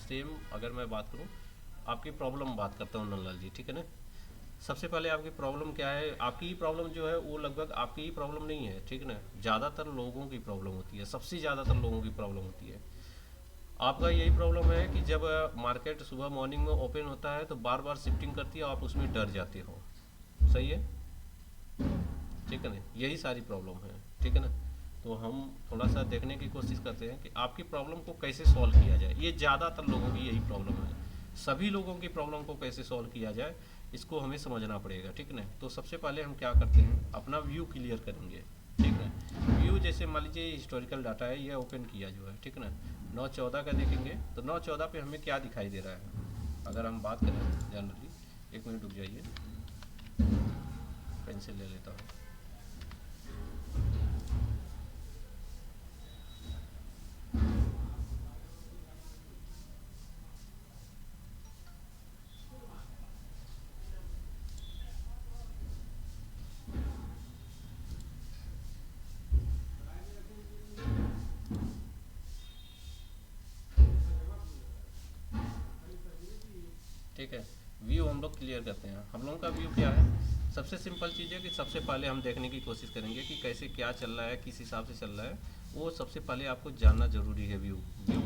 Same अगर मैं बात करूँ, आपकी प्रॉब्लम बात करता हूँ नंदलाल जी, ठीक है ना। सबसे पहले आपकी प्रॉब्लम क्या है? आपकी प्रॉब्लम जो है वो लगभग आपकी ही प्रॉब्लम नहीं है, ठीक है ना। ज़्यादातर लोगों की प्रॉब्लम होती है, सबसे ज़्यादातर लोगों की प्रॉब्लम होती है। आपका यही प्रॉब्लम है कि जब मार्केट सुबह मॉर्निंग में ओपन होता है तो बार बार शिफ्टिंग करती है, आप उसमें डर जाते हो। सही है, ठीक है ना, यही सारी प्रॉब्लम है, ठीक है ना। तो हम थोड़ा सा देखने की कोशिश करते हैं कि आपकी प्रॉब्लम को कैसे सॉल्व किया जाए। ये ज़्यादातर लोगों की यही प्रॉब्लम है, सभी लोगों की प्रॉब्लम को कैसे सॉल्व किया जाए इसको हमें समझना पड़ेगा, ठीक है ना। तो सबसे पहले हम क्या करते हैं, अपना व्यू क्लियर करेंगे, ठीक है। व्यू जैसे मान लीजिए हिस्टोरिकल डाटा है, ये ओपन किया जो है, ठीक है ना। 9/14 का देखेंगे तो 9/14 पे हमें क्या दिखाई दे रहा है। अगर हम बात करें जनरली, एक मिनट रुक जाइए, पेंसिल ले लेता हूँ। ठीक है, व्यू हम लोग क्लियर करते हैं। हम लोगों का व्यू क्या है, सबसे सिंपल चीज़ है कि सबसे पहले हम देखने की कोशिश करेंगे कि कैसे क्या चल रहा है, किस हिसाब से चल रहा है, वो सबसे पहले आपको जानना ज़रूरी है। व्यू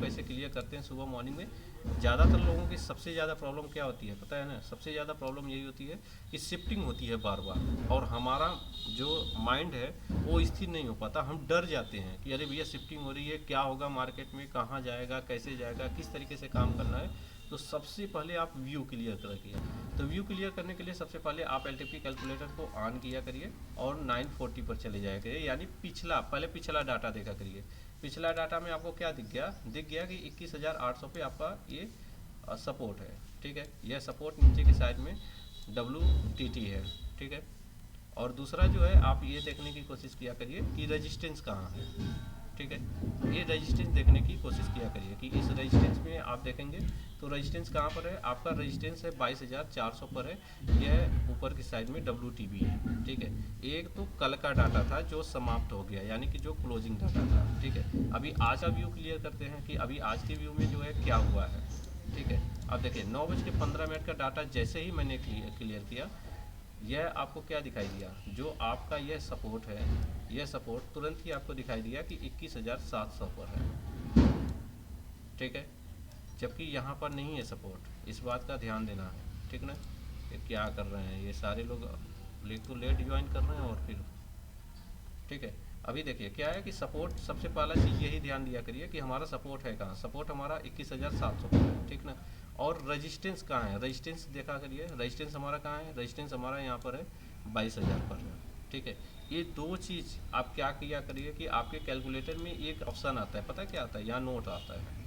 कैसे क्लियर करते हैं सुबह मॉर्निंग में। ज़्यादातर लोगों की सबसे ज़्यादा प्रॉब्लम क्या होती है पता है ना, सबसे ज़्यादा प्रॉब्लम यही होती है कि शिफ्टिंग होती है बार बार, और हमारा जो माइंड है वो स्थिर नहीं हो पाता। हम डर जाते हैं कि अरे भैया शिफ्टिंग हो रही है, क्या होगा मार्केट में, कहाँ जाएगा, कैसे जाएगा, किस तरीके से काम करना है। तो सबसे पहले आप व्यू क्लियर करिए। तो व्यू क्लियर करने के लिए सबसे पहले आप एलटीपी कैलकुलेटर को ऑन किया करिए और 940 पर चले जाया करिए, यानी पहले पिछला डाटा देखा करिए। पिछला डाटा में आपको क्या दिख गया कि 21,800 पे आपका ये सपोर्ट है, ठीक है। यह सपोर्ट नीचे की साइड में WTT है, ठीक है। और दूसरा जो है, आप ये देखने की कोशिश किया करिए कि रेजिस्टेंस कहाँ है, ठीक है। ये रेजिस्टेंस देखने की कोशिश किया करिए कि इस रेजिस्टेंस में आप देखेंगे तो रेजिस्टेंस कहाँ पर है, आपका रेजिस्टेंस है 22,400 पर है। यह ऊपर की साइड में WTB है, ठीक है। एक तो कल का डाटा था जो समाप्त हो गया, यानी कि जो क्लोजिंग डाटा था, ठीक है। अभी आज का व्यू क्लियर करते हैं कि अभी आज के व्यू में जो है क्या हुआ है, ठीक है। अब देखिए 9:15 का डाटा जैसे ही मैंने क्लियर किया, यह आपको क्या दिखाई दिया, जो आपका यह सपोर्ट है, यह सपोर्ट तुरंत ही आपको दिखाई दिया कि 21,700 पर है, ठीक है। जबकि यहाँ पर नहीं है सपोर्ट, इस बात का ध्यान देना है, ठीक ना। ये क्या कर रहे हैं ये सारे लोग, लेट ज्वाइन कर रहे हैं और फिर, ठीक है। अभी देखिए क्या है कि सपोर्ट, सबसे पहला चीज़ यही ध्यान दिया करिए कि हमारा सपोर्ट है कहाँ, सपोर्ट हमारा 21,700 पर है, ठीक ना। और रजिस्टेंस कहाँ है, रजिस्टेंस देखा करिए, रजिस्टेंस हमारा कहाँ है, रजिस्टेंस हमारा यहाँ पर है 22,000 पर है, ठीक है। ये दो चीज़ आप क्या किया करिए कि आपके कैलकुलेटर में एक ऑप्शन आता है, पता क्या आता है, यहाँ नोट आता है।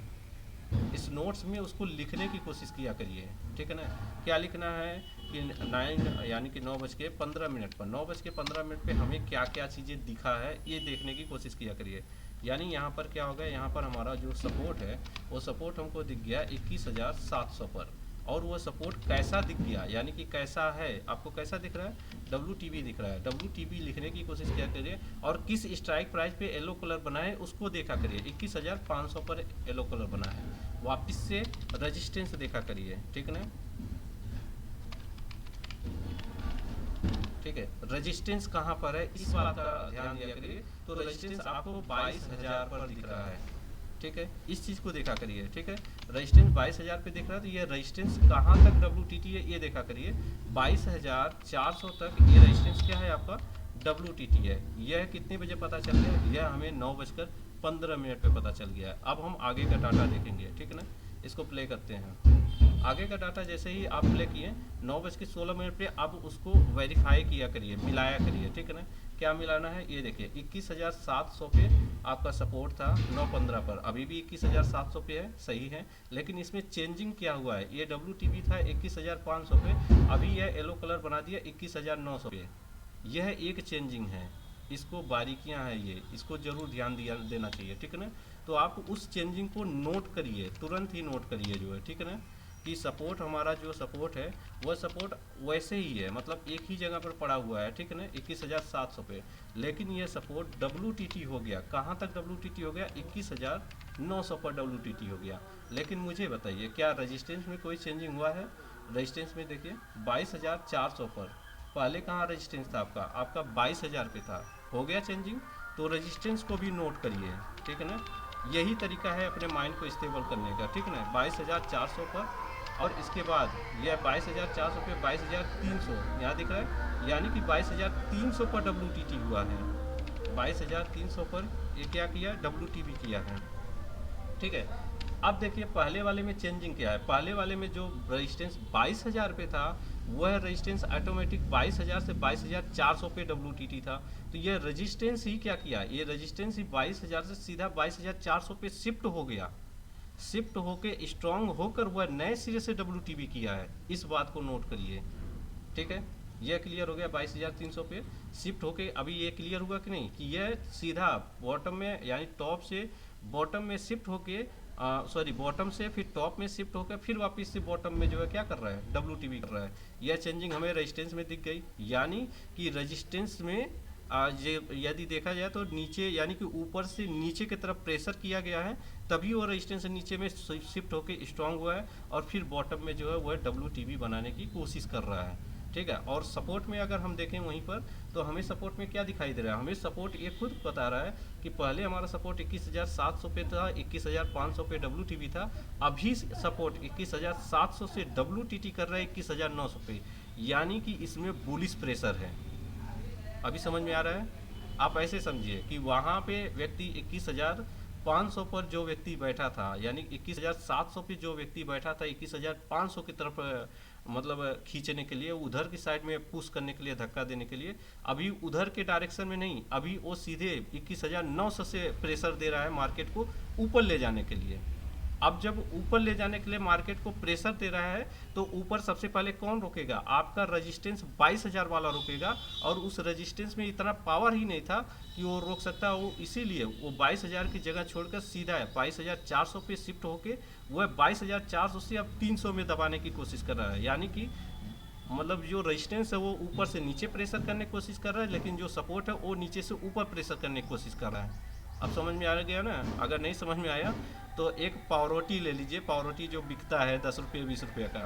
इस नोट्स में उसको लिखने की कोशिश किया करिए, ठीक है ना। क्या लिखना है कि 9 यानी कि 9:15 पर, 9:15 पे हमें क्या क्या चीज़ें दिखा है ये देखने की कोशिश किया करिए। यानी यहाँ पर क्या होगा, यहाँ पर हमारा जो सपोर्ट है वो सपोर्ट हमको दिख गया 21,700 पर। और वो सपोर्ट कैसा दिख गया, यानी कि कैसा है, आपको कैसा दिख रहा है, WTB दिख रहा है। WTB लिखने की कोशिश किया करिए और किस स्ट्राइक प्राइस पे येलो कलर बना है उसको देखा करिए। 21,500 पर येलो कलर बना है। वापस से रेजिस्टेंस देखा करिए, ठीक है ना, ठीक है। रेजिस्टेंस कहाँ पर है इस बात का ध्यान दिया करिए। तो रेजिस्टेंस आपको 22,000 पर दिख रहा है, ठीक है। इस चीज़ को देखा करिए, ठीक है। रेजिस्टेंस 22,000 पे दिख रहा है, तो ये रेजिस्टेंस कहाँ तक WTT है ये देखा करिए। 22,400 तक ये रेजिस्टेंस क्या है आपका, WTT है। यह कितने बजे पता चल गया, यह हमें 9:15 पे पता चल गया है। अब हम आगे का डाटा देखेंगे, ठीक है ना। इसको प्ले करते हैं। आगे का डाटा जैसे ही आप प्ले किए 9:16 पे, अब उसको वेरीफाई किया करिए, मिलाया करिए, ठीक है ना। क्या मिलाना है ये देखिए, 21,700 पे आपका सपोर्ट था 9:15 पर, अभी भी 21,700 पे है, सही है। लेकिन इसमें चेंजिंग क्या हुआ है, ये WTB था 21,500 पे, अभी यह येलो कलर बना दिया 21,900 पे। यह एक चेंजिंग है, इसको बारीकियां हैं ये, इसको जरूर ध्यान दिया देना चाहिए, ठीक है ना। तो आप उस चेंजिंग को नोट करिए, तुरंत ही नोट करिए जो है, ठीक है ना। कि सपोर्ट हमारा जो सपोर्ट है वह सपोर्ट वैसे ही है, मतलब एक ही जगह पर पड़ा हुआ है, ठीक है ना, 21,700 पे। लेकिन ये सपोर्ट WTT हो गया, कहाँ तक WTT हो गया, 21,900 पर WTT हो गया। लेकिन मुझे बताइए क्या रेजिस्टेंस में कोई चेंजिंग हुआ है? रेजिस्टेंस में देखिए 22,400 पर, पहले कहाँ रेजिस्टेंस था आपका, आपका 22,000 पे था, हो गया चेंजिंग। तो रेजिस्टेंस को भी नोट करिए, ठीक है ना। यही तरीका है अपने माइंड को स्टेबल करने का, ठीक है ना। 22,400 पर, और इसके बाद यह 22,400 पे 22,300 यहाँ दिख रहा है, यानी कि 22,300 पर WTT हुआ है। 22,300 पर ये क्या किया, WTT किया है, ठीक है। अब देखिए पहले वाले में चेंजिंग क्या है, पहले वाले में जो रेजिस्टेंस 22,000 पे था वह रेजिस्टेंस ऑटोमेटिक 22,000 से 22,400 पे WTT था। तो यह रेजिस्टेंस ही क्या किया, ये रेजिस्टेंस ही 22,000 से सीधा 22,400 पे शिफ्ट हो गया, शिफ्ट होके स्ट्रांग होकर वह नए सिरे से WTB किया है। इस बात को नोट करिए, ठीक है। यह क्लियर हो गया, 22,300 पे शिफ्ट होके। अभी ये क्लियर हुआ कि नहीं कि यह सीधा बॉटम में यानी टॉप से बॉटम में शिफ्ट होके, सॉरी बॉटम से फिर टॉप में शिफ्ट होकर फिर वापस से बॉटम में जो है क्या कर रहा है, WTB कर रहा है। यह चेंजिंग हमें रेजिस्टेंस में दिख गई, यानी कि रेजिस्टेंस में यदि देखा जाए तो नीचे यानी कि ऊपर से नीचे की तरफ प्रेशर किया गया है, तभी वो रेजिस्टेंस से नीचे में शिफ्ट होकर स्ट्रांग हुआ है, और फिर बॉटम में जो है वह WTB बनाने की कोशिश कर रहा है, ठीक है। और सपोर्ट में अगर हम देखें वहीं पर, तो हमें सपोर्ट में क्या दिखाई दे रहा है, हमें सपोर्ट ये खुद बता रहा है कि पहले हमारा सपोर्ट 21,700 पे था, 21,500 पे WTB था। अभी सपोर्ट 21,700 से WTT कर रहा है 21,900 पे, यानी कि इसमें बुलिश प्रेशर है। अभी समझ में आ रहा है? आप ऐसे समझिए कि वहाँ पे व्यक्ति 21,500 पर जो व्यक्ति बैठा था, यानी 21,700 पे जो व्यक्ति बैठा था 21,500 की तरफ मतलब खींचने के लिए, उधर की साइड में पुश करने के लिए, धक्का देने के लिए, अभी उधर के डायरेक्शन में नहीं, अभी वो सीधे 21,900 से प्रेशर दे रहा है मार्केट को ऊपर ले जाने के लिए। अब जब ऊपर ले जाने के लिए मार्केट को प्रेशर दे रहा है, तो ऊपर सबसे पहले कौन रोकेगा, आपका रेजिस्टेंस 22,000 वाला रोकेगा, और उस रेजिस्टेंस में इतना पावर ही नहीं था कि वो रोक सकता, वो इसीलिए वो 22,000 की जगह छोड़कर सीधा 22,400 पे शिफ्ट होके वह 22,400 से अब 300 में दबाने की कोशिश कर रहा है। यानी कि मतलब जो रेजिस्टेंस है वो ऊपर से नीचे प्रेशर करने की कोशिश कर रहा है, लेकिन जो सपोर्ट है वो नीचे से ऊपर प्रेशर करने की कोशिश कर रहा है। अब समझ में आ गया ना? अगर नहीं समझ में आया तो एक पावरोटी ले लीजिए, पावरोटी जो बिकता है 10 रुपये 20 रुपये का,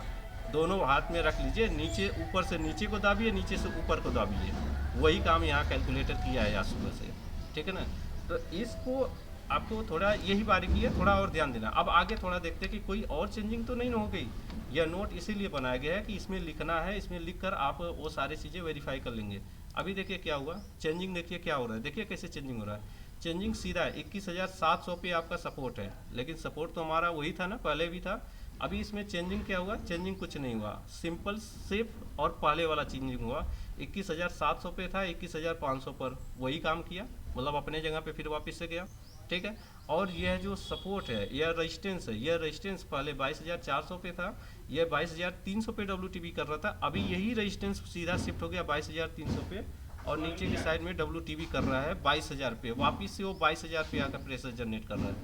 दोनों हाथ में रख लीजिए, नीचे ऊपर से नीचे को दाबिए, नीचे से ऊपर को दाबिए। वही काम यहाँ कैलकुलेटर किया है आज सुबह से, ठीक है ना। तो इसको आपको थोड़ा यही बारीकी है, थोड़ा और ध्यान देना। अब आगे थोड़ा देखते हैं कि कोई और चेंजिंग तो नहीं हो गई। यह नोट इसीलिए बनाया गया है कि इसमें लिखना है, इसमें लिख कर आप वो सारी चीज़ें वेरीफाई कर लेंगे। अभी देखिए क्या हुआ, चेंजिंग देखिए क्या हो रहा है, देखिए कैसे चेंजिंग हो रहा है। चेंजिंग सीधा है, 21,700 पे आपका सपोर्ट है, लेकिन सपोर्ट तो हमारा वही था ना, पहले भी था। अभी इसमें चेंजिंग क्या हुआ, चेंजिंग कुछ नहीं हुआ, सिंपल सिर्फ और पहले वाला चेंजिंग हुआ। 21,700 पे था, 21,500 पर वही काम किया, मतलब अपने जगह पे फिर वापस से गया, ठीक है। और यह जो सपोर्ट है, यह रेजिस्टेंस है, यह रेजिस्टेंस पहले 22,400 पे था, यह 22,300 पे WTB कर रहा था। अभी यही रेजिस्टेंस सीधा शिफ्ट हो गया 22,300 पे, और नीचे की साइड में WTB कर रहा है 22,000 पे, वापिस से वो 22,000 पे आकर प्रेशर जनरेट कर रहा है।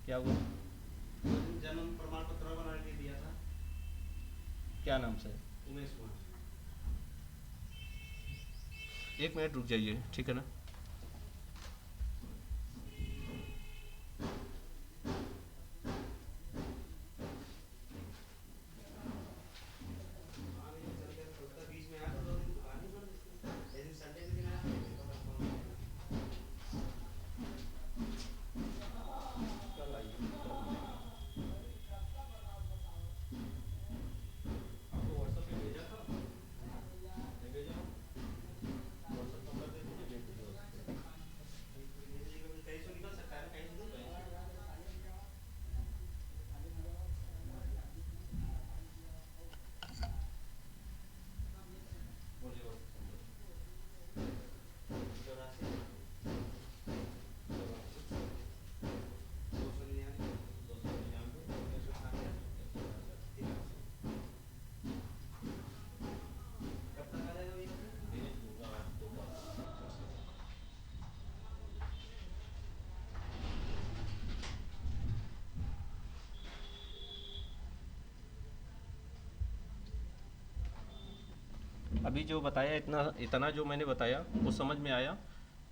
क्या हुआ? जन्म प्रमाण पत्र बना के दिया था, क्या नाम से? उमेश कुमार। 1 मिनट रुक जाइए, ठीक है ना। बीच में आया तो 2 दिन आनी पड़ी, लेकिन संडे के दिन आया तो कल आई। आपको व्हाट्सएप पे भेजा था, नहीं भेजा? व्हाट्सएप नंबर दे दीजिए, भेज दीजिए। अभी जो बताया इतना इतना जो मैंने बताया वो समझ में आया?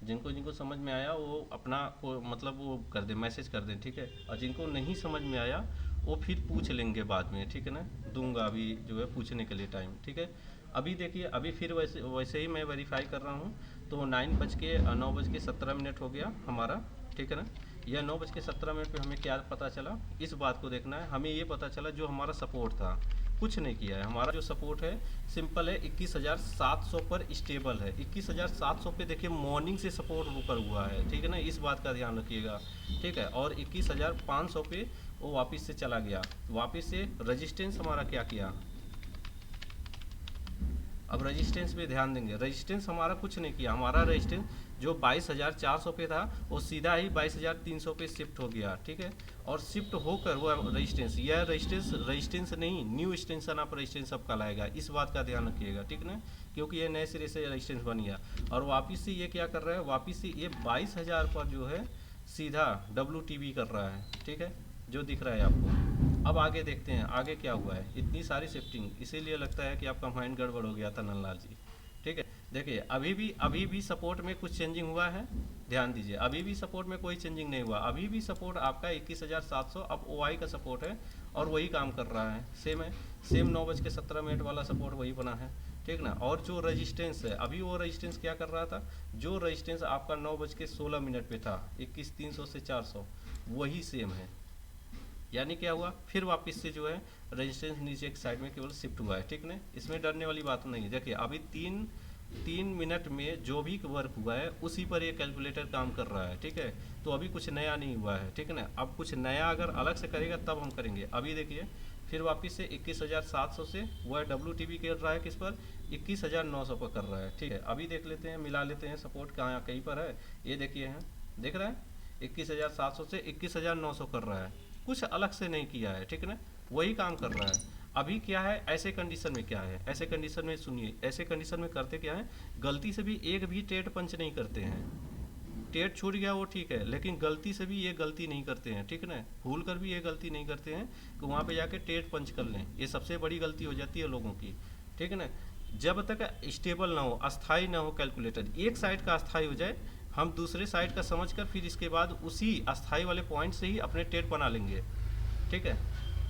जिनको जिनको समझ में आया वो अपना को मतलब वो कर दें, मैसेज कर दें, ठीक है। और जिनको नहीं समझ में आया वो फिर पूछ लेंगे बाद में, ठीक है ना। दूंगा अभी जो है पूछने के लिए टाइम, ठीक है। अभी देखिए, अभी फिर वैसे वैसे ही मैं वेरीफाई कर रहा हूँ, तो 9:17 हो गया हमारा, ठीक है ना। यह 9:17 पे हमें क्या पता चला, इस बात को देखना है। हमें ये पता चला जो हमारा सपोर्ट था कुछ नहीं किया है। हमारा जो सपोर्ट है सिंपल है, 21,700 पर स्टेबल है। 21,700 पे देखिए मॉर्निंग से सपोर्ट ऊपर हुआ है, ठीक है ना, इस बात का ध्यान रखिएगा, ठीक है। और 21,500 पे वो वापस से चला गया, वापस से रेजिस्टेंस हमारा क्या किया। अब रेजिस्टेंस पे ध्यान देंगे, रेजिस्टेंस हमारा कुछ नहीं किया। हमारा रेजिस्टेंस जो 22,400 पे था वो सीधा ही 22,300 पे शिफ्ट हो गया, ठीक है। और शिफ्ट होकर वो रेजिस्टेंस, यह रेजिस्टेंस नहीं, न्यू एक्सटेंशन ऑफ रेजिस्टेंस अब कहलाएगा, इस बात का ध्यान रखिएगा, ठीक ना। क्योंकि ये नए सिरे से रेजिस्टेंस बन गया। और वापस से ये क्या कर रहा है, वापस से ये 22,000 पर जो है सीधा WTB कर रहा है, ठीक है, जो दिख रहा है आपको। अब आगे देखते हैं आगे क्या हुआ है। इतनी सारी शिफ्टिंग, इसीलिए लगता है कि आपका माइंड गड़बड़ हो गया था नंदलाल जी, ठीक है। देखिए अभी भी सपोर्ट में कुछ चेंजिंग हुआ है, ध्यान दीजिए। अभी भी सपोर्ट में कोई चेंजिंग नहीं हुआ, अभी भी सपोर्ट आपका 21,700 अब OI का सपोर्ट है और वही काम कर रहा है, सेम है। सेम 9:17 वाला सपोर्ट वही बना है, ठीक ना। और जो रेजिस्टेंस है, अभी वो रेजिस्टेंस क्या कर रहा था, जो रेजिस्टेंस आपका 9:16 पे था 21,300 से 400, वही सेम है। यानी क्या हुआ, फिर वापस से जो है रेजिस्टेंस नीचे एक साइड में केवल शिफ्ट हुआ है, ठीक ना। इसमें डरने वाली बात नहीं है। देखिए अभी तीन मिनट में जो भी वर्क हुआ है उसी पर ये कैलकुलेटर काम कर रहा है, ठीक है। तो अभी कुछ नया नहीं हुआ है, ठीक है ना। अब कुछ नया अगर अलग से करेगा तब हम करेंगे। अभी देखिए फिर वापस से 21,700 से वह WTB कर रहा है किस पर, 21,900 पर कर रहा है, ठीक है। अभी देख लेते हैं, मिला लेते हैं सपोर्ट कहाँ कहीं पर है। ये देखिए है, देख रहा है 21,700 से 21,900 कर रहा है, कुछ अलग से नहीं किया है, ठीक है ना, वही काम कर रहा है। अभी क्या है, ऐसे कंडीशन में क्या है, ऐसे कंडीशन में सुनिए, ऐसे कंडीशन में करते क्या है, गलती से भी एक भी ट्रेड पंच नहीं करते हैं। ट्रेड छूट गया वो ठीक है, लेकिन गलती से भी ये गलती नहीं करते हैं, ठीक है ना। भूल कर भी ये गलती नहीं करते हैं कि वहाँ पे जाके ट्रेड पंच कर लें, ये सबसे बड़ी गलती हो जाती है लोगों की, ठीक है ना। जब तक स्टेबल ना हो, अस्थाई ना हो कैलकुलेटर, एक साइड का अस्थाई हो जाए, हम दूसरे साइड का समझकर फिर इसके बाद उसी अस्थाई वाले पॉइंट से ही अपने ट्रेड बना लेंगे, ठीक है।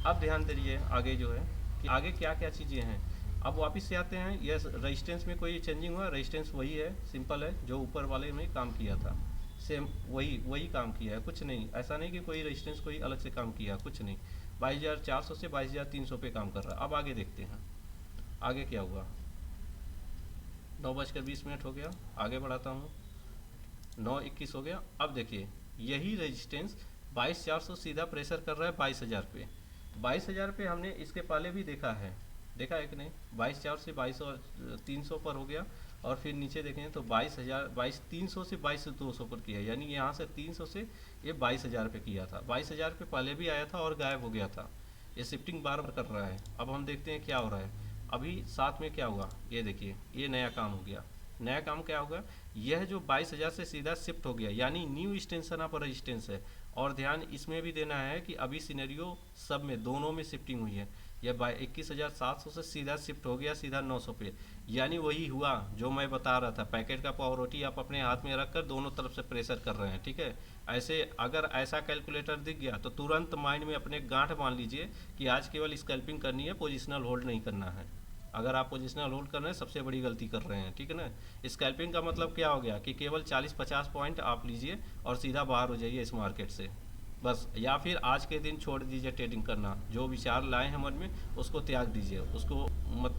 अब ध्यान दीजिए आगे जो है कि आगे क्या क्या चीज़ें हैं। अब वापस से आते हैं, यस रेजिस्टेंस में कोई चेंजिंग हुआ, रेजिस्टेंस वही है, सिंपल है, जो ऊपर वाले में काम किया था सेम वही काम किया है, कुछ नहीं। ऐसा नहीं कि कोई रेजिस्टेंस कोई अलग से काम किया, कुछ नहीं। 22,400 से 22,300 पे काम कर रहा है। अब आगे देखते हैं आगे क्या हुआ। 9:20 हो गया, आगे बढ़ाता हूँ, 9:21 हो गया। अब देखिए यही रेजिस्टेंस 22,400 सीधा प्रेशर कर रहा है 22,000 पे। 22,000 पे हमने इसके पहले भी देखा है, देखा है कि नहीं। 22,400 से 22,300 पर हो गया, और फिर नीचे देखें तो 22,300 से 22,200 पर किया, यानी यहाँ से 300 से ये 22,000 पे किया था। 22,000 पे पहले भी आया था और गायब हो गया था। ये शिफ्टिंग बार बार कर रहा है। अब हम देखते हैं क्या हो रहा है। अभी साथ में क्या हुआ, ये देखिए, ये नया काम हो गया। नया काम क्या होगा, यह जो 22,000 से सीधा शिफ्ट हो गया, यानी न्यू एक्सटेंशन ऑफ रेजिस्टेंस है। और ध्यान इसमें भी देना है कि अभी सिनेरियो सब में दोनों में शिफ्टिंग हुई है। यह 21,700 से सीधा शिफ्ट हो गया सीधा 900 पे, यानी वही हुआ जो मैं बता रहा था। पैकेट का पावरोटी आप अपने हाथ में रखकर दोनों तरफ से प्रेशर कर रहे हैं, ठीक है। ऐसे अगर ऐसा कैलकुलेटर दिख गया तो तुरंत माइंड में अपने गांठ बांध लीजिए कि आज केवल स्कैल्पिंग करनी है, पोजिशनल होल्ड नहीं करना है। अगर आप पोजिशनल होल्ड कर रहे हैं सबसे बड़ी गलती कर रहे हैं, ठीक है ना। स्कैल्पिंग का मतलब क्या हो गया कि केवल 40-50 पॉइंट आप लीजिए और सीधा बाहर हो जाइए इस मार्केट से, बस। या फिर आज के दिन छोड़ दीजिए ट्रेडिंग करना, जो विचार लाए हैं मन में उसको त्याग दीजिए, उसको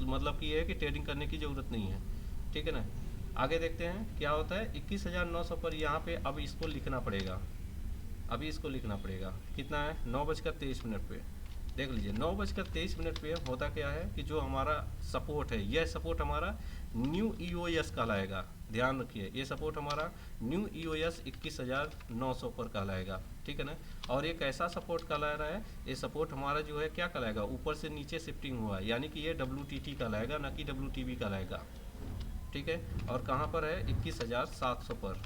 मतलब कि ये है कि ट्रेडिंग करने की ज़रूरत नहीं है, ठीक है ना। आगे देखते हैं क्या होता है। 21,900 पर यहाँ पे अब इसको लिखना पड़ेगा, अभी इसको लिखना पड़ेगा। कितना है, 9:23 पे देख लीजिए। 9:23 पे होता क्या है कि जो हमारा सपोर्ट है, यह सपोर्ट हमारा न्यू EOS कहलाएगा। ध्यान रखिए, ये सपोर्ट हमारा न्यू EOS 21,900 पर कहलाएगा, ठीक है ना। और ये कैसा सपोर्ट कहला रहा है, ये सपोर्ट हमारा जो है क्या कहलाएगा, ऊपर से नीचे शिफ्टिंग हुआ है, यानी कि ये WTT कहलाएगा, ना कि WTB कहलाएगा, ठीक है। और कहाँ पर है, 21,700 पर,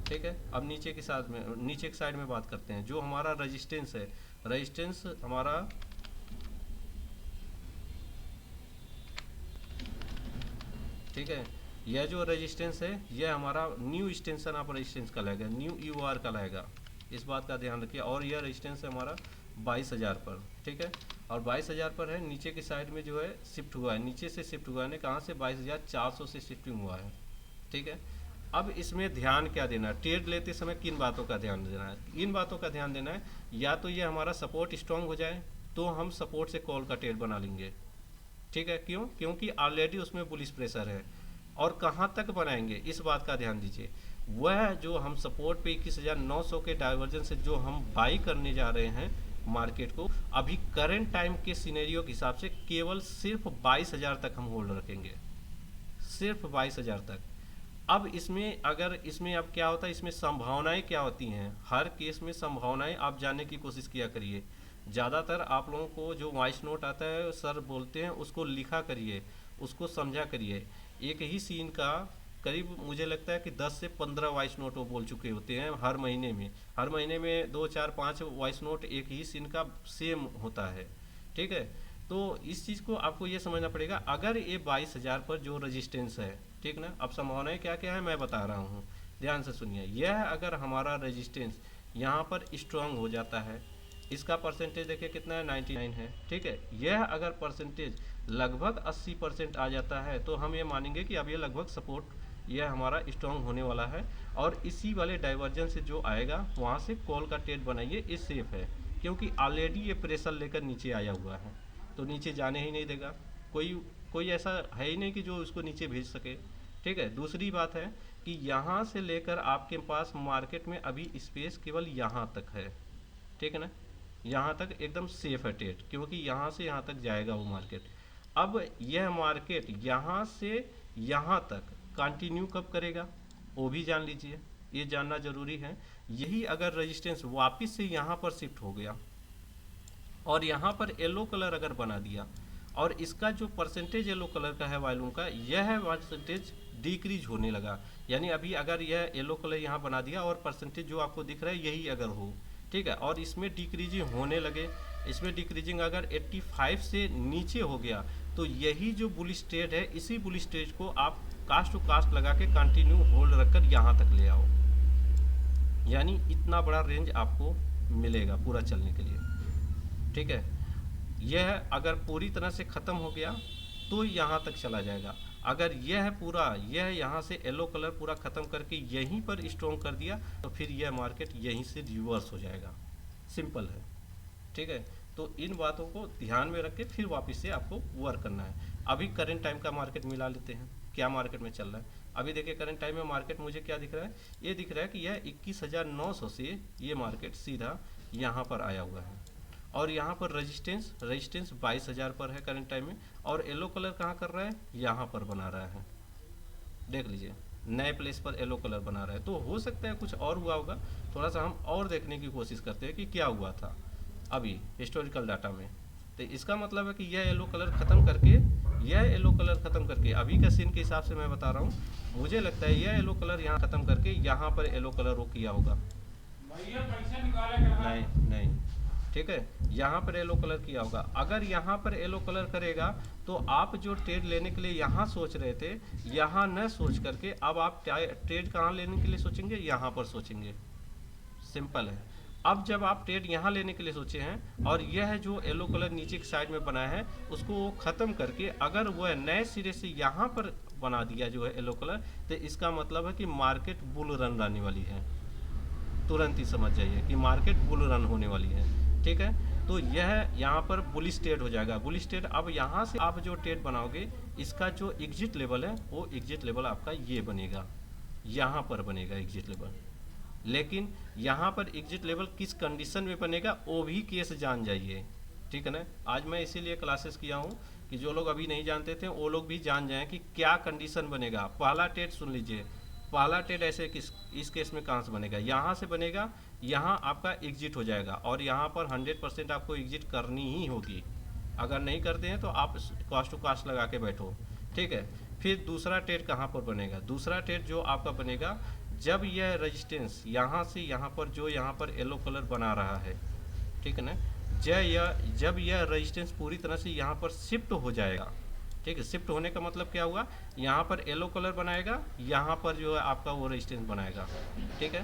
ठीक है। अब नीचे के साथ में, नीचे की साइड में बात करते हैं। जो हमारा रेजिस्टेंस है, रेजिस्टेंस हमारा ठीक है। यह जो रेजिस्टेंस है यह हमारा न्यू एक्सटेंशन ऑफ रेजिस्टेंस कहलाएगा, न्यू यूआर कहलाएगा, इस बात का ध्यान रखिए। और यह रेजिस्टेंस है हमारा 22,000 पर, ठीक है। और 22,000 पर है, नीचे की साइड में जो है शिफ्ट हुआ है, नीचे से शिफ्ट हुआ है, कहाँ से 22,400 से शिफ्टिंग हुआ है, ठीक है। अब इसमें ध्यान क्या देना है, ट्रेड लेते समय किन बातों का ध्यान देना है, इन बातों का ध्यान देना है, या तो ये हमारा सपोर्ट स्ट्रांग हो जाए तो हम सपोर्ट से कॉल का ट्रेड बना लेंगे, ठीक है। क्यों? क्योंकि ऑलरेडी उसमें बुलिश प्रेशर है। और कहाँ तक बनाएंगे इस बात का ध्यान दीजिए, वह जो हम सपोर्ट पे 21,900 के डाइवर्जन से जो हम बाई करने जा रहे हैं मार्केट को, अभी करंट टाइम के सिनेरियो के हिसाब से केवल सिर्फ 22,000 तक हम होल्ड रखेंगे, सिर्फ 22,000 तक। अब इसमें अगर इसमें अब क्या होता है, इसमें संभावनाएं क्या होती हैं, हर केस में संभावनाएं आप जानने की कोशिश किया करिए। ज़्यादातर आप लोगों को जो वॉइस नोट आता है सर बोलते हैं उसको लिखा करिए, उसको समझा करिए। एक ही सीन का करीब मुझे लगता है कि 10 से 15 वॉइस नोट वो बोल चुके होते हैं हर महीने में, हर महीने में 2 4 5 वॉइस नोट एक ही सीन का सेम होता है, ठीक है। तो इस चीज़ को आपको ये समझना पड़ेगा, अगर ये 22,000 पर जो रेजिस्टेंस है, ठीक ना। अब संभावनाएं क्या क्या है मैं बता रहा हूँ, ध्यान से सुनिए। यह अगर हमारा रेजिस्टेंस यहाँ पर स्ट्रांग हो जाता है, इसका परसेंटेज देखिए कितना है, 99 है, ठीक है। यह अगर परसेंटेज लगभग 80% आ जाता है तो हम ये मानेंगे कि अब ये लगभग सपोर्ट यह हमारा स्ट्रांग होने वाला है। और इसी वाले डाइवर्जन से जो आएगा वहाँ से कॉल का ट्रेड बनाइए, ये सेफ है, क्योंकि ऑलरेडी ये प्रेशर लेकर नीचे आया हुआ है, तो नीचे जाने ही नहीं देगा। कोई कोई ऐसा है ही नहीं कि जो उसको नीचे भेज सके, ठीक है। दूसरी बात है कि यहाँ से लेकर आपके पास मार्केट में अभी स्पेस केवल यहाँ तक है, ठीक है ना। यहाँ तक एकदम सेफ है ट्रेड, क्योंकि यहाँ से यहाँ तक जाएगा वो मार्केट। अब यह मार्केट यहाँ से यहाँ तक कंटिन्यू कब करेगा वो भी जान लीजिए, ये जानना जरूरी है। यही अगर रेजिस्टेंस वापस से यहाँ पर शिफ्ट हो गया और यहाँ पर येलो कलर अगर बना दिया, और इसका जो परसेंटेज येलो कलर का है वॉल्यूम का, यह परसेंटेज डिक्रीज होने लगा, यानी अभी अगर यह येलो कलर यहाँ बना दिया और परसेंटेज जो आपको दिख रहा है यही अगर हो, ठीक है, और इसमें डिक्रीजिंग होने लगे, इसमें डिक्रीजिंग अगर 85 से नीचे हो गया, तो यही जो बुलिश ट्रेड है, इसी बुलिश ट्रेड को आप कास्ट टू कास्ट लगा के कंटिन्यू होल्ड रखकर यहाँ तक ले आओ, यानी इतना बड़ा रेंज आपको मिलेगा पूरा चलने के लिए, ठीक है। यह अगर पूरी तरह से ख़त्म हो गया तो यहाँ तक चला जाएगा। अगर यह पूरा यह यहाँ से येलो कलर पूरा ख़त्म करके यहीं पर स्ट्रॉन्ग कर दिया तो फिर यह मार्केट यहीं से रिवर्स हो जाएगा, सिंपल है, ठीक है। तो इन बातों को ध्यान में रख के फिर वापस से आपको वर्क करना है। अभी करंट टाइम का मार्केट मिला लेते हैं, क्या मार्केट में चल रहा है। अभी देखिए करंट टाइम में मार्केट मुझे क्या दिख रहा है, ये दिख रहा है कि यह 21,900 से ये मार्केट सीधा यहाँ पर आया हुआ है, और यहाँ पर रेजिस्टेंस 22,000 पर है करंट टाइम में, और येलो कलर कहाँ कर रहा है, यहाँ पर बना रहा है, देख लीजिए नए प्लेस पर येलो कलर बना रहा है। तो हो सकता है कुछ और हुआ होगा, थोड़ा सा हम और देखने की कोशिश करते हैं कि क्या हुआ था अभी हिस्टोरिकल डाटा में। तो इसका मतलब है कि यह येलो कलर ख़त्म करके, यह येलो कलर ख़त्म करके, अभी का सीन के हिसाब से मैं बता रहा हूँ, मुझे लगता है यह येलो कलर यहाँ ख़त्म करके यहाँ पर येलो कलर वो किया होगा, नहीं नहीं, ठीक है, यहाँ पर येलो कलर किया होगा। अगर यहाँ पर येलो कलर करेगा तो आप जो ट्रेड लेने के लिए यहाँ सोच रहे थे, यहाँ न सोच करके अब आप ट्रेड कहाँ लेने के लिए सोचेंगे, यहाँ पर सोचेंगे, सिंपल है। अब जब आप ट्रेड यहाँ लेने के लिए सोचे हैं और यह जो येलो कलर नीचे की साइड में बनाया है उसको ख़त्म करके अगर वह नए सिरे से यहाँ पर बना दिया जो है येलो कलर, तो इसका मतलब है कि मार्केट बुल रन आने वाली है, तुरंत ही समझ जाइए कि मार्केट बुल रन होने वाली है, ठीक है। तो यह यहाँ पर बुलिश ट्रेड हो जाएगा, बुलिश ट्रेड। अब यहाँ से आप जो ट्रेड बनाओगे इसका जो एग्जिट लेवल है वो एग्जिट लेवल आपका ये बनेगा, यहाँ पर बनेगा एग्जिट लेवल। लेकिन यहाँ पर एग्जिट लेवल किस कंडीशन में बनेगा वो भी केस जान जाइए, ठीक है ना। आज मैं इसीलिए क्लासेस किया हूँ कि जो लोग अभी नहीं जानते थे वो लोग भी जान जाएं कि क्या कंडीशन बनेगा। पहला ट्रेड सुन लीजिए, पहला ट्रेड ऐसे इस केस में कहाँ से बनेगा, यहाँ से बनेगा, यहाँ आपका एग्जिट हो जाएगा और यहाँ पर 100% आपको एग्जिट करनी ही होगी। अगर नहीं करते हैं तो आप कॉस्ट टू कॉस्ट लगा के बैठो, ठीक है। फिर दूसरा ट्रेड कहाँ पर बनेगा, दूसरा ट्रेड जो आपका बनेगा जब यह रेजिस्टेंस यहाँ से यहाँ पर जो यहाँ पर येलो कलर बना रहा है, ठीक है ना, जब यह रेजिस्टेंस पूरी तरह से यहाँ पर शिफ्ट हो जाएगा, ठीक है, शिफ्ट होने का मतलब क्या हुआ, यहाँ पर येलो कलर बनाएगा, यहाँ पर जो है आपका वो रेजिस्टेंस बनाएगा। ठीक है,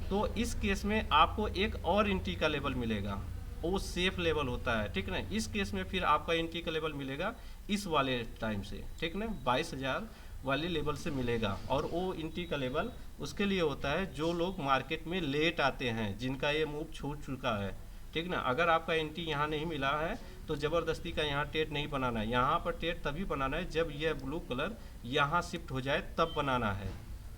तो इस केस में आपको एक और एंट्री का लेवल मिलेगा, वो सेफ लेवल होता है। ठीक ना, इस केस में फिर आपका एंट्री का लेवल मिलेगा इस वाले टाइम से, ठीक ना, 22,000 वाले लेवल से मिलेगा। और वो एंट्री का लेवल उसके लिए होता है जो लोग मार्केट में लेट आते हैं, जिनका ये मूव छूट चुका है। ठीक ना, अगर आपका एंट्री यहाँ नहीं मिला है तो ज़बरदस्ती का यहाँ ट्रेड नहीं बनाना है। यहाँ पर ट्रेड तभी बनाना है जब यह ब्लू कलर यहाँ शिफ्ट हो जाए, तब बनाना है।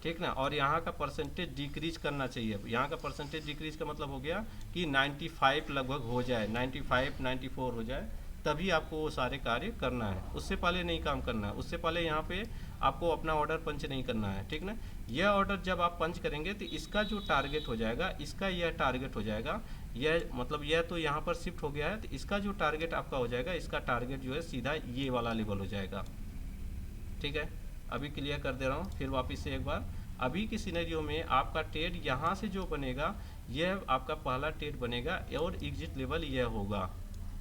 ठीक ना, और यहाँ का परसेंटेज डिक्रीज करना चाहिए। यहाँ का परसेंटेज डिक्रीज का मतलब हो गया कि 95 लगभग हो जाए, 95 94 हो जाए, तभी आपको वो सारे कार्य करना है। उससे पहले नहीं काम करना है, उससे पहले यहाँ पे आपको अपना ऑर्डर पंच नहीं करना है। ठीक ना, यह ऑर्डर जब आप पंच करेंगे तो इसका जो टारगेट हो जाएगा, इसका यह टारगेट हो जाएगा, यह मतलब यह तो यहाँ पर शिफ्ट हो गया है, तो इसका जो टारगेट आपका हो जाएगा, इसका टारगेट जो है सीधा ये वाला लेवल हो जाएगा। ठीक है, अभी क्लियर कर दे रहा हूँ फिर वापस से एक बार। अभी की सिनेरियो में आपका ट्रेड यहाँ से जो बनेगा, यह आपका पहला ट्रेड बनेगा और एग्जिट लेवल यह होगा,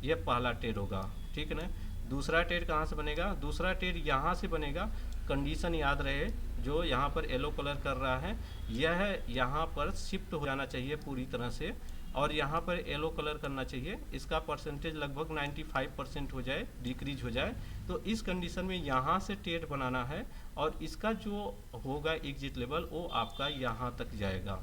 यह पहला ट्रेड होगा। ठीक है ना, दूसरा ट्रेड कहाँ से बनेगा, दूसरा ट्रेड यहाँ से बनेगा। कंडीशन याद रहे, जो यहाँ पर येलो कलर कर रहा है यह यहाँ पर शिफ्ट हो जाना चाहिए पूरी तरह से, और यहाँ पर येलो कलर करना चाहिए, इसका परसेंटेज लगभग 95% हो जाए, डिक्रीज हो जाए। तो इस कंडीशन में यहाँ से ट्रेड बनाना है, और इसका जो होगा एग्जिट लेवल वो आपका यहाँ तक जाएगा।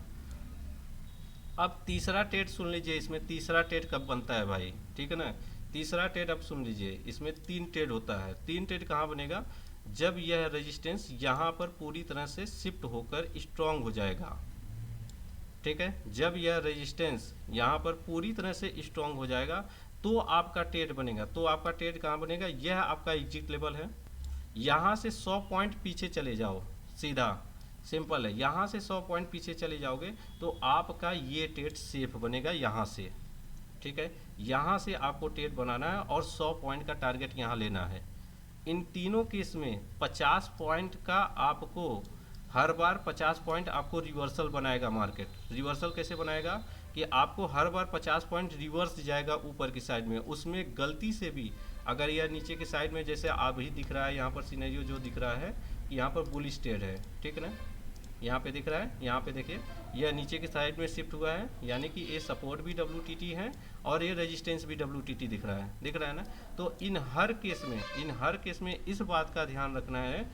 अब तीसरा ट्रेड सुन लीजिए, इसमें तीसरा ट्रेड कब बनता है भाई, ठीक है ना। तीसरा ट्रेड अब सुन लीजिए, इसमें 3 ट्रेड होता है। 3 ट्रेड कहाँ बनेगा, जब यह रेजिस्टेंस यहाँ पर पूरी तरह से शिफ्ट होकर स्ट्रांग हो जाएगा। ठीक है, जब यह रेजिस्टेंस यहाँ पर पूरी तरह से स्ट्रांग हो जाएगा तो आपका ट्रेड बनेगा। तो आपका ट्रेड कहाँ बनेगा, यह आपका एग्जिट लेवल है। यहाँ से 100 पॉइंट पीछे चले जाओ, सीधा सिंपल है, यहाँ से 100 पॉइंट पीछे चले जाओगे तो आपका ये ट्रेड सेफ बनेगा यहाँ से। ठीक है, यहाँ से आपको ट्रेड बनाना है और 100 पॉइंट का टारगेट यहाँ लेना है। इन तीनों केस में 50 पॉइंट का आपको हर बार 50 पॉइंट आपको रिवर्सल बनाएगा मार्केट। रिवर्सल कैसे बनाएगा कि आपको हर बार 50 पॉइंट रिवर्स जाएगा ऊपर की साइड में। उसमें गलती से भी अगर यह नीचे की साइड में, जैसे अभी दिख रहा है यहाँ पर सिनेरियो जो दिख रहा है, यहाँ पर बुलिश ट्रेड है, ठीक है ना, यहाँ पे दिख रहा है, यहाँ पे देखिए यह नीचे की साइड में शिफ्ट हुआ है, यानी कि ये सपोर्ट भी WTT है और ये रेजिस्टेंस भी WTT दिख रहा है ना। तो इन हर केस में इस बात का ध्यान रखना है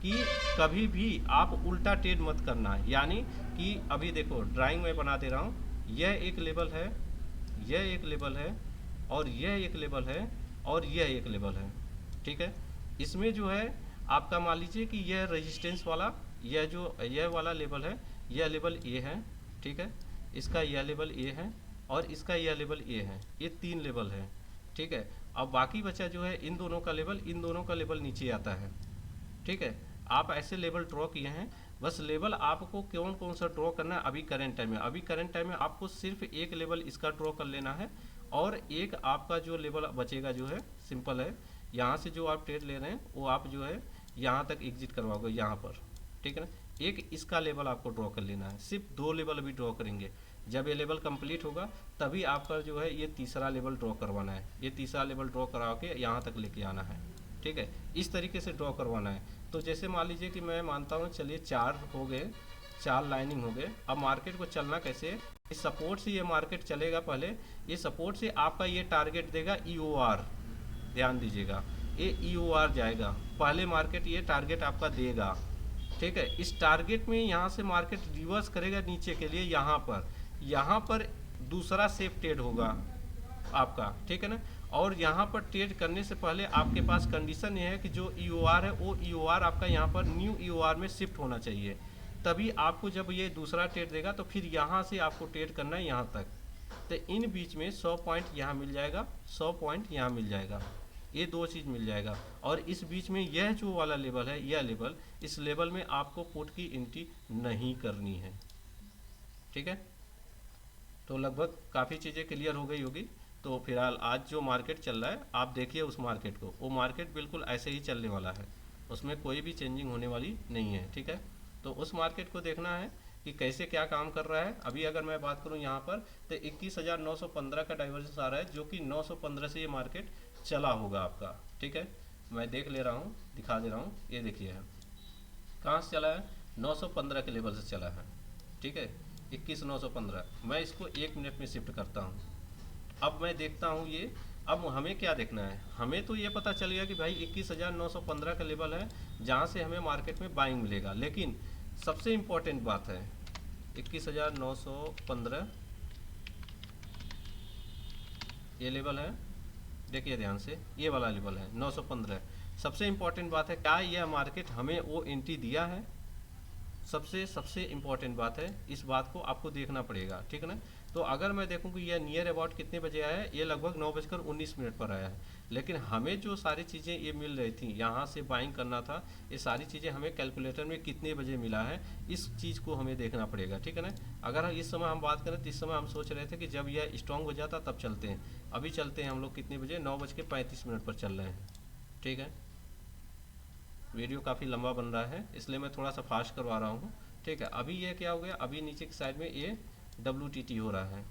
कि कभी भी आप उल्टा ट्रेड मत करना। यानी कि अभी देखो ड्राइंग में बना दे रहा हूँ, यह एक लेवल है, यह एक लेवल है, और यह एक लेवल है, और यह एक लेवल है। ठीक है, इसमें जो है आपका मान लीजिए कि यह रेजिस्टेंस वाला, यह वाला लेवल है, यह लेवल ए है। ठीक है, इसका यह लेवल ए है और इसका यह लेवल ए है, ये 3 लेवल है। ठीक है, अब बाकी बचा जो है इन दोनों का लेवल नीचे आता है। ठीक है, आप ऐसे लेवल ड्रॉ किए हैं, बस लेवल आपको कौन सा ड्रॉ करना है अभी करंट टाइम में आपको सिर्फ एक लेवल इसका ड्रॉ कर लेना है, और एक आपका जो लेवल बचेगा जो है सिंपल है, यहाँ से जो आप ट्रेड ले रहे हैं वो आप जो है यहाँ तक एग्जिट करवाओगे यहाँ पर। ठीक है ना, एक इसका लेवल आपको ड्रॉ कर लेना है, सिर्फ 2 लेवल अभी ड्रॉ करेंगे। जब ये लेवल कंप्लीट होगा तभी आपका जो है ये तीसरा लेवल ड्रॉ करवाना है, ये तीसरा लेवल ड्रॉ करा के यहाँ तक लेके आना है। ठीक है, इस तरीके से ड्रॉ करवाना है। तो जैसे मान लीजिए कि मैं मानता हूँ, चलिए 4 हो गए, 4 लाइनिंग हो गए। अब मार्केट को चलना कैसे, इस सपोर्ट से ये मार्केट चलेगा। पहले ये सपोर्ट से आपका ये टारगेट देगा EOR, ध्यान दीजिएगा, ये EOR जाएगा, पहले मार्केट ये टारगेट आपका देगा। ठीक है, इस टारगेट में यहाँ से मार्केट रिवर्स करेगा नीचे के लिए, यहाँ पर दूसरा सेफ ट्रेड होगा आपका। ठीक है ना, और यहाँ पर ट्रेड करने से पहले आपके पास कंडीशन ये है कि जो EOR है वो EOR आपका यहाँ पर न्यू EOR में शिफ्ट होना चाहिए, तभी आपको जब ये दूसरा ट्रेड देगा तो फिर यहाँ से आपको ट्रेड करना है यहाँ तक। तो इन बीच में 100 पॉइंट यहाँ मिल जाएगा, 100 पॉइंट यहाँ मिल जाएगा, ये 2 चीज़ मिल जाएगा। और इस बीच में यह जो वाला लेवल है, यह लेवल, इस लेवल में आपको पुट की एंट्री नहीं करनी है। ठीक है, तो लगभग काफ़ी चीज़ें क्लियर हो गई होगी। तो फिलहाल आज जो मार्केट चल रहा है आप देखिए उस मार्केट को, वो मार्केट बिल्कुल ऐसे ही चलने वाला है, उसमें कोई भी चेंजिंग होने वाली नहीं है। ठीक है, तो उस मार्केट को देखना है कि कैसे क्या काम कर रहा है। अभी अगर मैं बात करूं यहाँ पर तो 21,915 का डाइवर्जेंस आ रहा है, जो कि 915 से ये मार्केट चला होगा आपका। ठीक है, मैं देख ले रहा हूँ, दिखा दे रहा हूँ। ये देखिए कहाँ से चला है, 915 के लेवल से चला है, ठीक है, 21,915। मैं इसको 1 मिनट में शिफ्ट करता हूँ। अब मैं देखता हूँ ये, अब हमें क्या देखना है, हमें तो ये पता चल गया कि भाई 21,915 का लेवल है जहाँ से हमें मार्केट में बाइंग मिलेगा। लेकिन सबसे इम्पोर्टेंट बात है 21,915 ये लेवल है, देखिए ध्यान से, ये वाला लेवल है 915। सबसे इम्पोर्टेंट बात है, क्या यह मार्केट हमें वो एंट्री दिया है? सबसे इम्पोर्टेंट बात है, इस बात को आपको देखना पड़ेगा, ठीक है ना। तो अगर मैं देखूं कि यह नियर अबाउट कितने बजे आया है, ये लगभग 9:19 पर आया है। लेकिन हमें जो सारी चीज़ें ये मिल रही थी, यहाँ से बाइंग करना था, ये सारी चीज़ें हमें कैलकुलेटर में कितने बजे मिला है, इस चीज़ को हमें देखना पड़ेगा, ठीक है ना। अगर इस समय हम बात करें तो इस समय हम सोच रहे थे कि जब यह स्ट्रॉन्ग हो जाता तब चलते हैं। अभी चलते हैं हम लोग कितने बजे, 9:35 पर चल रहे हैं, ठीक है। वीडियो काफ़ी लंबा बन रहा है इसलिए मैं थोड़ा सा फास्ट करवा रहा हूँ, ठीक है। अभी ये क्या हो गया, अभी नीचे की साइड में ये WTT हो रहा है,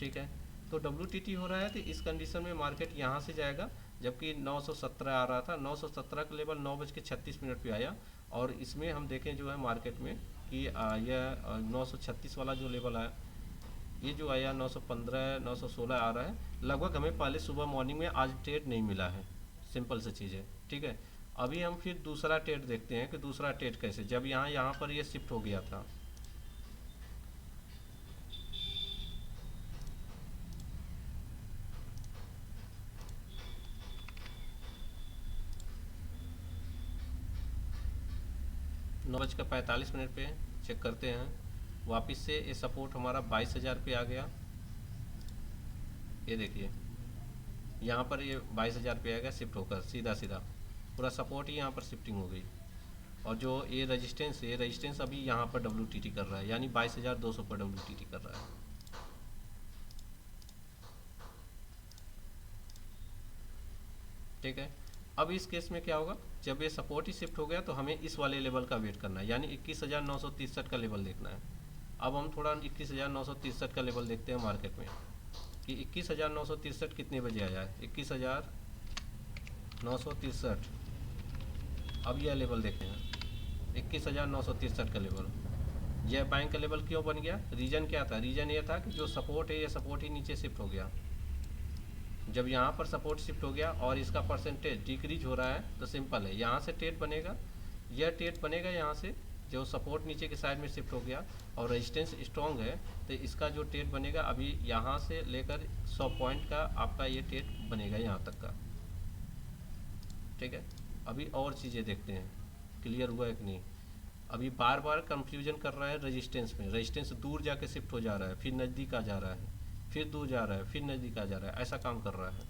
ठीक है। तो WTT हो रहा है तो इस कंडीशन में मार्केट यहाँ से जाएगा, जबकि 917 आ रहा था, 917 का लेवल 9:36 पे आया। और इसमें हम देखें जो है मार्केट में कि यह 936 वाला जो लेवल है, ये जो आया 915 916 आ रहा है, लगभग हमें पहले सुबह मॉर्निंग में आज ट्रेड नहीं मिला है, सिंपल सी चीज़ है, ठीक है। अभी हम फिर दूसरा ट्रेड देखते हैं कि दूसरा ट्रेड कैसे, जब यहाँ पर ये शिफ्ट हो गया था, नौ बज कर 45 पे चेक करते हैं, वापस से ये सपोर्ट हमारा 22,000 पे आ गया। ये देखिए यहाँ पर ये 22,000 पे आ गया शिफ्ट होकर, सीधा सीधा पूरा सपोर्ट ही यहाँ पर शिफ्टिंग हो गई। और जो ये रेजिस्टेंस अभी यहाँ पर WTT कर रहा है, यानी 22,200 पर WTT कर रहा है, ठीक है। अब इस केस में क्या होगा, जब ये सपोर्ट ही शिफ्ट हो गया तो हमें इस वाले लेवल का वेट करना है, यानी 21,963 का लेवल देखना है। अब हम थोड़ा 21,963 का लेवल देखते हैं मार्केट में कि 21,963 कितने बजे आया है, 21,963। अब यह लेवल देखते हैं 21,963 का लेवल। यह बैंक का लेवल क्यों बन गया, रीजन क्या था, रीजन ये था कि जो सपोर्ट है, ये सपोर्ट ही नीचे शिफ्ट हो गया। जब यहाँ पर सपोर्ट शिफ्ट हो गया और इसका परसेंटेज डिक्रीज हो रहा है तो सिंपल है, यहाँ से ट्रेड बनेगा, यह ट्रेड बनेगा यहाँ से, जो सपोर्ट नीचे के साइड में शिफ्ट हो गया और रेजिस्टेंस स्ट्रॉन्ग है तो इसका जो ट्रेड बनेगा अभी यहाँ से लेकर 100 पॉइंट का आपका ये ट्रेड बनेगा यहाँ तक का, ठीक है। अभी और चीज़ें देखते हैं क्लियर हुआ है कि नहीं। अभी बार बार कंफ्यूजन कर रहा है रेजिस्टेंस में, रेजिस्टेंस दूर जाके शिफ्ट हो जा रहा है, फिर नज़दीक आ जा रहा है, फिर दूर जा रहा है, फिर नज़दीक आ जा रहा है, ऐसा काम कर रहा है।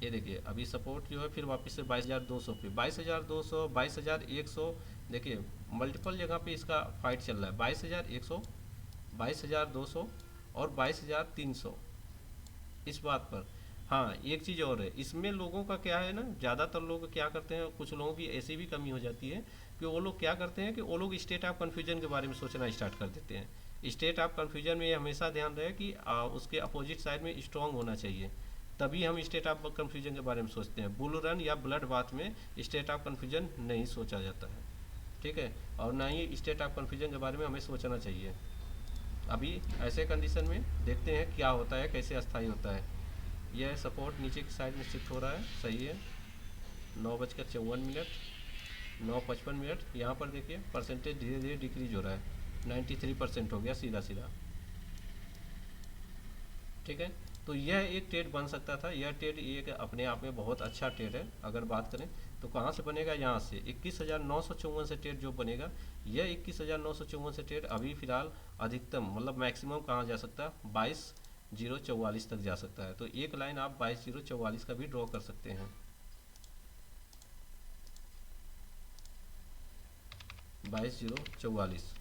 ये देखिए अभी सपोर्ट जो है फिर वापस से 22,200 पे, 22,200 22,100, देखिए मल्टीपल जगह पे इसका फाइट चल रहा है, 22,100 22,200 और 22,300 इस बात पर। हाँ एक चीज़ और है इसमें, लोगों का क्या है ना, ज़्यादातर लोग क्या करते हैं, कुछ लोगों की ऐसी भी कमी हो जाती है कि वो लोग क्या करते हैं कि वो लोग स्टेट ऑफ कन्फ्यूजन के बारे में सोचना स्टार्ट कर देते हैं। स्टेट ऑफ कन्फ्यूजन में ये हमेशा ध्यान रहे कि उसके अपोजिट साइड में स्ट्रॉन्ग होना चाहिए, तभी हम स्टेट ऑफ कन्फ्यूजन के बारे में सोचते हैं। बुल रन या ब्लड बाथ में स्टेट ऑफ कन्फ्यूजन नहीं सोचा जाता है, ठीक है, और ना ही स्टेट ऑफ कन्फ्यूजन के बारे में हमें सोचना चाहिए। अभी ऐसे कंडीशन में देखते हैं क्या होता है, कैसे अस्थायी होता है। यह सपोर्ट नीचे की साइड में शिफ्ट हो रहा है, सही है, 9:54, 9:55, यहाँ पर देखिए परसेंटेज धीरे धीरे डिक्रीज हो रहा है, 93% हो गया सीधा सीधा, ठीक है। तो यह एक ट्रेड बन सकता था, यह ट्रेड एक अपने आप में बहुत अच्छा ट्रेड है। अगर बात करें तो कहाँ से बनेगा, यहाँ से 21,954 से ट्रेड जो बनेगा, यह 21,954 से ट्रेड अभी फ़िलहाल अधिकतम मतलब मैक्सिमम कहाँ जा सकता है, 22,044 तक जा सकता है। तो एक लाइन आप 22,044 का भी ड्रॉ कर सकते हैं, 22,044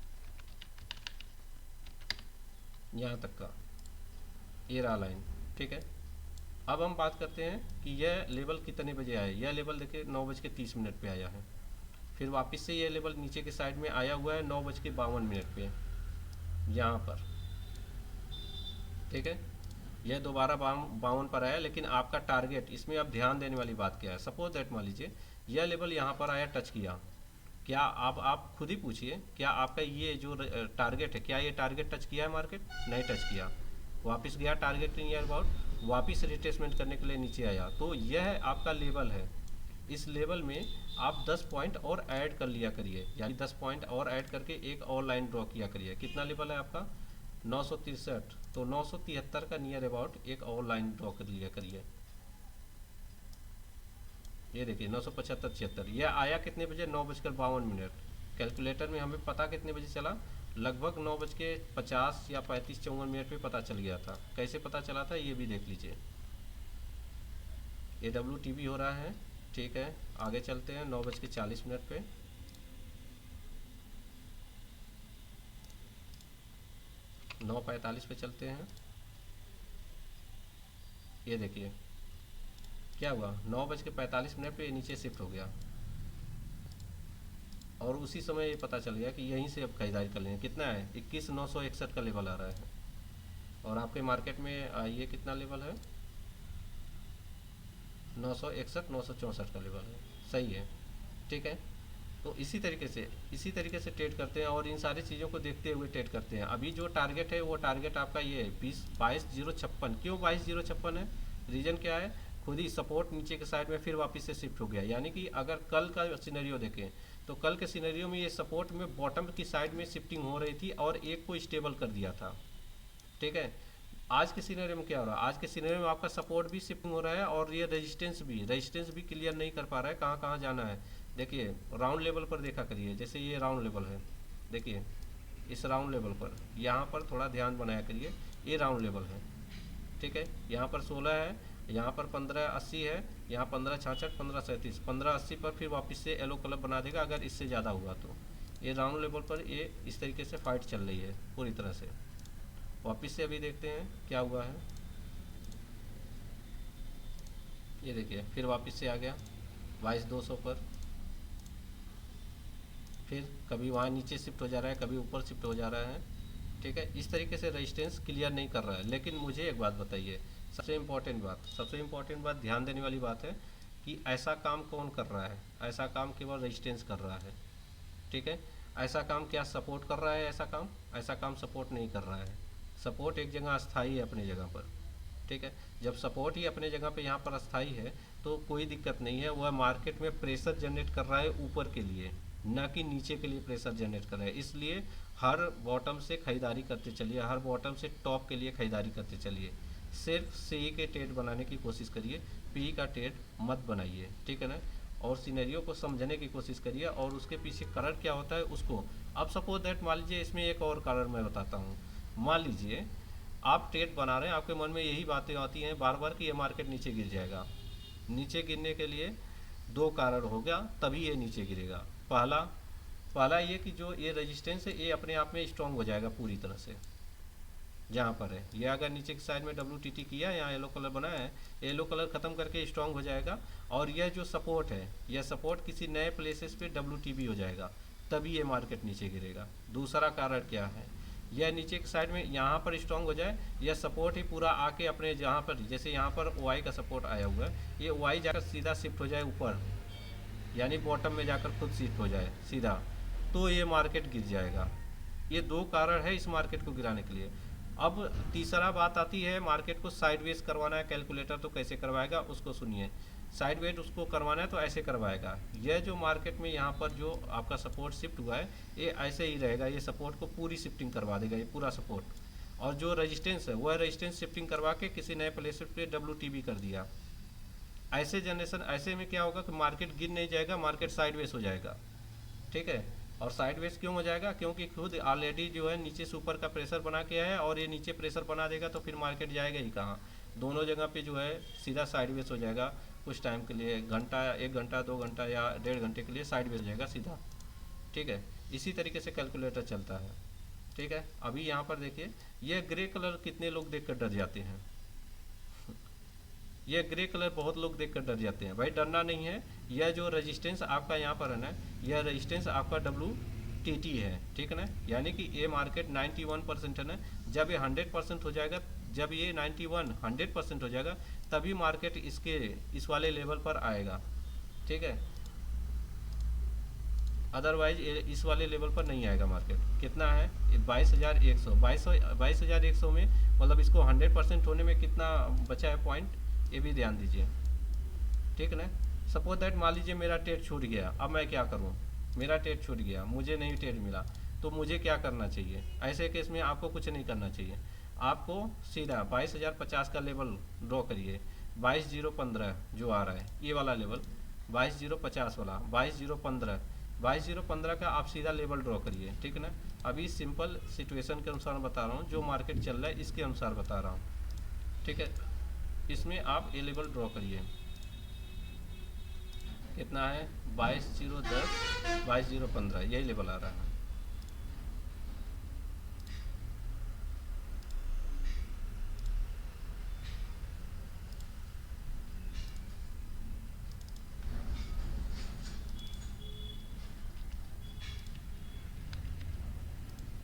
यहाँ तक का ये रहा लाइन, ठीक है। अब हम बात करते हैं कि यह लेवल कितने बजे आया, यह लेवल देखिए 9:30 पे आया है, फिर वापस से यह लेवल नीचे के साइड में आया हुआ है 9:52 पे यहाँ पर, ठीक है। यह दोबारा 52 पर आया, लेकिन आपका टारगेट, इसमें अब ध्यान देने वाली बात क्या है। सपोज दैट मान लीजिए यह लेवल यहाँ पर आया, टच किया, क्या आप खुद ही पूछिए, क्या आपका ये जो टारगेट है, क्या ये टारगेट टच किया है मार्केट? नहीं टच किया, वापस गया टारगेट नियर अबाउट, वापस रिट्रेसमेंट करने के लिए नीचे आया। तो यह आपका लेवल है, इस लेवल में आप 10 पॉइंट और ऐड कर लिया करिए, यानी 10 पॉइंट और ऐड करके एक और लाइन ड्रॉ किया करिए। कितना लेवल है आपका? 963, तो 973 का नियर अबाउट एक और लाइन ड्रॉ कर लिया करिए। ये देखिए 975 76, यह आया कितने बजे? 9:52। कैलकुलेटर में हमें पता कितने बजे चला? लगभग 9:50 या 35-54 पे पता चल गया था। कैसे पता चला था ये भी देख लीजिए। AWTB हो रहा है, ठीक है। आगे चलते हैं 9:40 पे। - 9:45 पे चलते हैं। ये देखिए क्या हुआ, 9:45 पे नीचे शिफ्ट हो गया, और उसी समय ये पता चल गया कि यहीं से अब खरीदारी कर लेंगे। कितना है? 21,961 का लेवल आ रहा है, और आपके मार्केट में ये कितना लेवल है? 961 964 का लेवल है, सही है, ठीक है। तो इसी तरीके से ट्रेड करते हैं, और इन सारी चीज़ों को देखते हुए ट्रेड करते हैं। अभी जो टारगेट है वो टारगेट आपका ये 22,056। क्यों 22,056 है? रीज़न क्या है? खुद ही सपोर्ट नीचे के साइड में फिर वापस से शिफ्ट हो गया। यानी कि अगर कल का सिनेरियो देखें तो कल के सिनेरियो में ये सपोर्ट में बॉटम की साइड में शिफ्टिंग हो रही थी और एक को स्टेबल कर दिया था, ठीक है। आज के सिनेरियो में क्या हो रहा है? आज के सिनेरियो में आपका सपोर्ट भी शिफ्टिंग हो रहा है, और ये रेजिस्टेंस भी क्लियर नहीं कर पा रहा है, कहाँ कहाँ जाना है। देखिए राउंड लेवल पर देखा करिए, जैसे ये राउंड लेवल है, देखिए इस राउंड लेवल पर, यहाँ पर थोड़ा ध्यान बनाया करिए, ये राउंड लेवल है, ठीक है। यहाँ पर 16 है, यहाँ पर 1580 है, यहाँ 1566, 1537, 1580 पर फिर वापस से येलो कलर बना देगा अगर इससे ज़्यादा हुआ तो। ये राउंड लेवल पर ये इस तरीके से फाइट चल रही है पूरी तरह से। वापस से अभी देखते हैं क्या हुआ है। ये देखिए फिर वापस से आ गया 22,200 पर, फिर कभी वहाँ नीचे शिफ्ट हो जा रहा है, कभी ऊपर शिफ्ट हो जा रहा है, ठीक है। इस तरीके से रेजिस्टेंस क्लियर नहीं कर रहा है। लेकिन मुझे एक बात बताइए, सबसे इम्पोर्टेंट बात ध्यान देने वाली बात है कि ऐसा काम कौन कर रहा है? ऐसा काम केवल रेजिस्टेंस कर रहा है, ठीक है। ऐसा काम क्या सपोर्ट कर रहा है? ऐसा काम सपोर्ट नहीं कर रहा है। सपोर्ट एक जगह अस्थाई है अपनी जगह पर, ठीक है। जब सपोर्ट ही अपने जगह पे यहाँ पर अस्थाई है तो कोई दिक्कत नहीं है। वह मार्केट में प्रेशर जनरेट कर रहा है ऊपर के लिए, ना कि नीचे के लिए प्रेशर जनरेट कर रहा है। इसलिए हर बॉटम से खरीदारी करते चलिए, हर बॉटम से टॉप के लिए खरीदारी करते चलिए। सिर्फ सी के ट्रेड बनाने की कोशिश करिए, पी का ट्रेड मत बनाइए, ठीक है ना। और सिनेरियो को समझने की कोशिश करिए, और उसके पीछे कारण क्या होता है उसको। अब सपोज दैट मान लीजिए इसमें एक और कारण मैं बताता हूँ। मान लीजिए आप ट्रेड बना रहे हैं, आपके मन में यही बातें आती हैं बार बार कि ये मार्केट नीचे गिर जाएगा। नीचे गिरने के लिए दो कारण हो गया, तभी ये नीचे गिरेगा। पहला ये कि जो ये रेजिस्टेंस है ये अपने आप में स्ट्रॉन्ग हो जाएगा पूरी तरह से, जहाँ पर है ये अगर नीचे की साइड में WTT किया, यहाँ येलो कलर बना है, येलो कलर ख़त्म करके स्ट्रॉन्ग हो जाएगा। और यह जो सपोर्ट है, यह सपोर्ट किसी नए प्लेसेस पे WTB हो जाएगा, तभी ये मार्केट नीचे गिरेगा। दूसरा कारण क्या है? यह नीचे की साइड में यहाँ पर स्ट्रॉन्ग हो जाए, यह सपोर्ट ही पूरा आके अपने जहाँ पर, जैसे यहाँ पर OI का सपोर्ट आया हुआ है, ये OI जाकर सीधा शिफ्ट हो जाए ऊपर, यानी बॉटम में जाकर खुद शिफ्ट हो जाए सीधा, तो ये मार्केट गिर जाएगा। ये दो कारण है इस मार्केट को गिराने के लिए। अब तीसरा बात आती है, मार्केट को साइडवेज करवाना है कैलकुलेटर, तो कैसे करवाएगा उसको सुनिए। साइडवेज उसको करवाना है तो ऐसे करवाएगा। यह जो मार्केट में यहाँ पर जो आपका सपोर्ट शिफ्ट हुआ है ये ऐसे ही रहेगा, ये सपोर्ट को पूरी शिफ्टिंग करवा देगा, ये पूरा सपोर्ट। और जो रेजिस्टेंस है वह रेजिस्टेंस शिफ्टिंग करवा के किसी नए प्लेस पे WTB कर दिया। ऐसे जनरेशन, ऐसे में क्या होगा कि मार्केट गिर नहीं जाएगा, मार्केट साइडवेज हो जाएगा, ठीक है। और साइडवेज क्यों हो जाएगा? क्योंकि खुद ऑलरेडी जो है नीचे से ऊपर का प्रेशर बना के है, और ये नीचे प्रेशर बना देगा तो फिर मार्केट जाएगा ही कहाँ। दोनों जगह पे जो है सीधा साइडवेज हो जाएगा कुछ टाइम के लिए, घंटा, 1 घंटा 2 घंटा या 1.5 घंटे के लिए साइडवेज हो जाएगा सीधा, ठीक है। इसी तरीके से कैलकुलेटर चलता है, ठीक है। अभी यहाँ पर देखिए ये ग्रे कलर कितने लोग देख कर डर जाते हैं। ये ग्रे कलर बहुत लोग देखकर डर जाते हैं। भाई डरना नहीं है, यह जो रेजिस्टेंस आपका यहाँ पर है ना, यह रेजिस्टेंस आपका WTT है, ठीक है ना। यानी कि ये मार्केट 91% है ना, जब ये 100% हो जाएगा जब ये 91 100% हो जाएगा तभी मार्केट इस वाले लेवल पर आएगा, ठीक है। अदरवाइज इस वाले लेवल पर नहीं आएगा मार्केट। कितना है 22,100, 22,100 में मतलब इसको 100% होने में कितना बचा है पॉइंट, ये भी ध्यान दीजिए, ठीक है ना। सपोज दैट मान लीजिए मेरा ट्रेड छूट गया, अब मैं क्या करूँ, मेरा ट्रेड छूट गया, मुझे नहीं ट्रेड मिला, तो मुझे क्या करना चाहिए। ऐसे केस में आपको कुछ नहीं करना चाहिए, आपको सीधा 22,050 का लेवल ड्रॉ करिए, 22,015 जो आ रहा है ये वाला लेवल, 22,050 वाला, 22,015 का आप सीधा लेवल ड्रॉ करिए, ठीक है ना। अभी सिंपल सिचुएशन के अनुसार बता रहा हूँ, जो मार्केट चल रहा है इसके अनुसार बता रहा हूँ, ठीक है। इसमें आप ये लेवल ड्रॉ करिए, कितना है 22,010, 22,015 यही लेवल आ रहा है।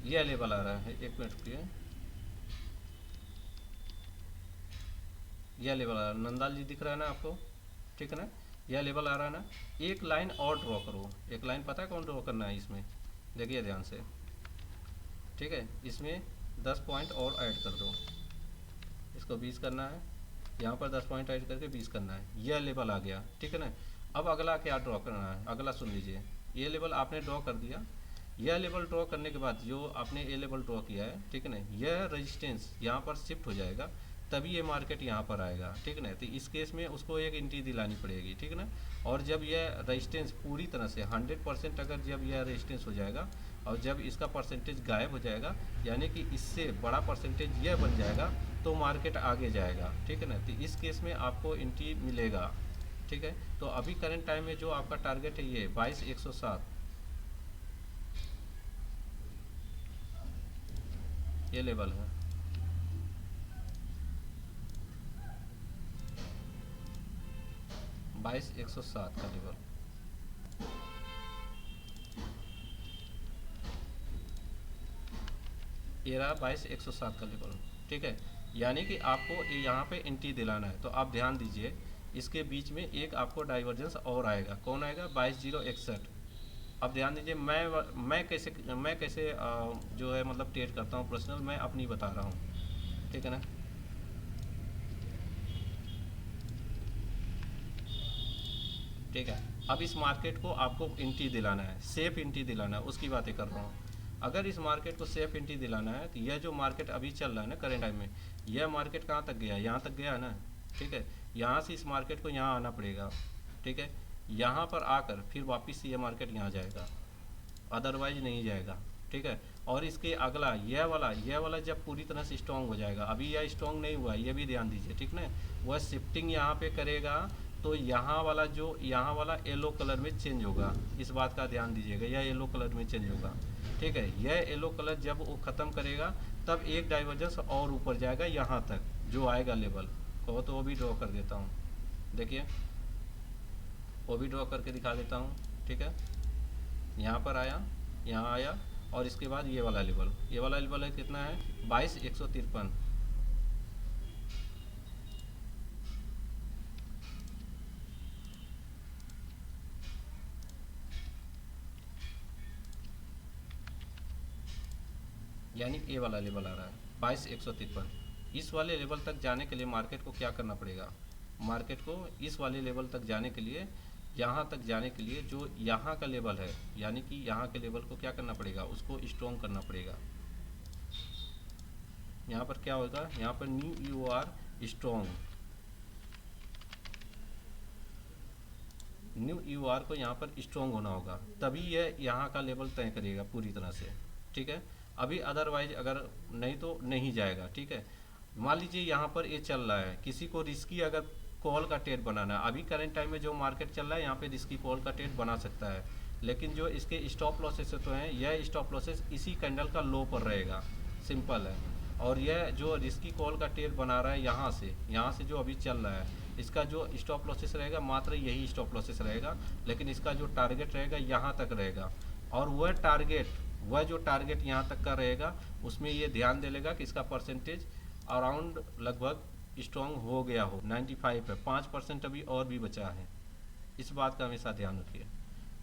यह लेवल आ रहा है, एक मिनट रुकिए, यह लेवल आ रहा है, नंदाल जी दिख रहा है ना आपको, ठीक है ना। यह लेवल आ रहा है ना, एक लाइन और ड्रॉ करो, एक लाइन पता है कौन ड्रॉ करना है इसमें, देखिए ध्यान से, ठीक है। इसमें 10 पॉइंट और ऐड कर दो, इसको 20 करना है, यहाँ पर 10 पॉइंट ऐड करके 20 करना है, यह लेवल आ गया, ठीक है ना। अब अगला क्या ड्रॉ करना है, अगला सुन लीजिए, ये लेवल आपने ड्रॉ कर दिया, यह लेवल ड्रॉ करने के बाद जो आपने ये लेवल ड्रॉ किया है, ठीक है ना, यह रेजिस्टेंस यहाँ पर शिफ्ट हो जाएगा, तभी ये मार्केट यहाँ पर आएगा, ठीक है ना। तो इस केस में उसको एक एंट्री दिलानी पड़ेगी, ठीक है ना। और जब यह रेजिस्टेंस पूरी तरह से 100% अगर जब यह रेजिस्टेंस हो जाएगा और जब इसका परसेंटेज गायब हो जाएगा, यानी कि इससे बड़ा परसेंटेज यह बन जाएगा, तो मार्केट आगे जाएगा, ठीक है ना। तो इस केस में आपको एंट्री मिलेगा, ठीक है। तो अभी करंट टाइम में जो आपका टारगेट है ये 22,107 ये लेवल है, बाईस 107 का लेवल, ये रहा 22,107 का लेवल, ठीक है। यानी कि आपको यहाँ पे एंट्री दिलाना है, तो आप ध्यान दीजिए इसके बीच में एक आपको डाइवर्जेंस और आएगा, कौन आएगा 22,061। अब ध्यान दीजिए, मैं कैसे जो है मतलब ट्रेड करता हूँ पर्सनल, मैं अपनी बता रहा हूँ, ठीक है ना। ठीक है, अब इस मार्केट को आपको एंट्री दिलाना है, सेफ एंट्री दिलाना है, उसकी बातें कर रहा हूँ। अगर इस मार्केट को सेफ एंट्री दिलाना है तो यह जो मार्केट अभी चल रहा है ना करंट टाइम में, यह मार्केट कहाँ तक गया, यहाँ तक गया है ना, ठीक है। यहाँ से इस मार्केट को यहाँ आना पड़ेगा, ठीक है। यहाँ पर आकर फिर वापस से यह मार्केट यहाँ जाएगा, अदरवाइज नहीं जाएगा, ठीक है। और इसके अगला यह वाला जब पूरी तरह से स्ट्रॉन्ग हो जाएगा, अभी यह स्ट्रॉन्ग नहीं हुआ है, यह भी ध्यान दीजिए, ठीक ना। वह शिफ्टिंग यहाँ पे करेगा तो यहाँ वाला येलो कलर में चेंज होगा, इस बात का ध्यान दीजिएगा, यह येलो कलर में चेंज होगा, ठीक है। यह येलो कलर जब वो ख़त्म करेगा तब एक डाइवर्जेंस और ऊपर जाएगा यहाँ तक जो आएगा लेवल को, तो वो भी ड्रॉ कर देता हूँ, देखिए वो भी ड्रॉ करके दिखा देता हूँ, ठीक है। यहाँ पर आया, यहाँ आया, और इसके बाद ये वाला लेवल है कितना है 22,153, यानी ये वाला लेवल आ रहा है 22,153। इस वाले लेवल तक जाने के लिए मार्केट को क्या करना पड़ेगा, मार्केट को इस वाले लेवल तक जाने के लिए, यहाँ तक जाने के लिए जो यहाँ का लेवल है, यानी कि यहाँ के लेवल को क्या करना पड़ेगा, उसको स्ट्रॉन्ग करना पड़ेगा। यहाँ पर क्या होगा, यहाँ पर new UR strong, new UR को यहाँ पर स्ट्रॉन्ग होना होगा, तभी यह यहाँ का लेवल तय करेगा पूरी तरह से, ठीक है। अभी अदरवाइज अगर नहीं तो नहीं जाएगा, ठीक है। मान लीजिए यहाँ पर ये चल रहा है, किसी को रिस्की अगर कॉल का ट्रेड बनाना है, अभी करंट टाइम में जो मार्केट चल रहा है यहाँ पे रिस्की कॉल का ट्रेड बना सकता है, लेकिन जो इसके स्टॉप लॉसेस तो हैं, यह स्टॉप लॉसेस इसी कैंडल का लो पर रहेगा, सिंपल है। और यह जो रिस्की कॉल का ट्रेड बना रहा है यहाँ से जो अभी चल रहा है, इसका जो स्टॉप लॉसेस रहेगा मात्र यही स्टॉप लॉसेस रहेगा, लेकिन इसका जो टारगेट रहेगा यहाँ तक रहेगा, और वह जो टारगेट यहाँ तक का रहेगा उसमें ये ध्यान दे लेगा कि इसका परसेंटेज अराउंड लगभग स्ट्रॉन्ग हो गया हो, 95 है, 5% अभी और भी बचा है। इस बात का हमेशा ध्यान रखिए,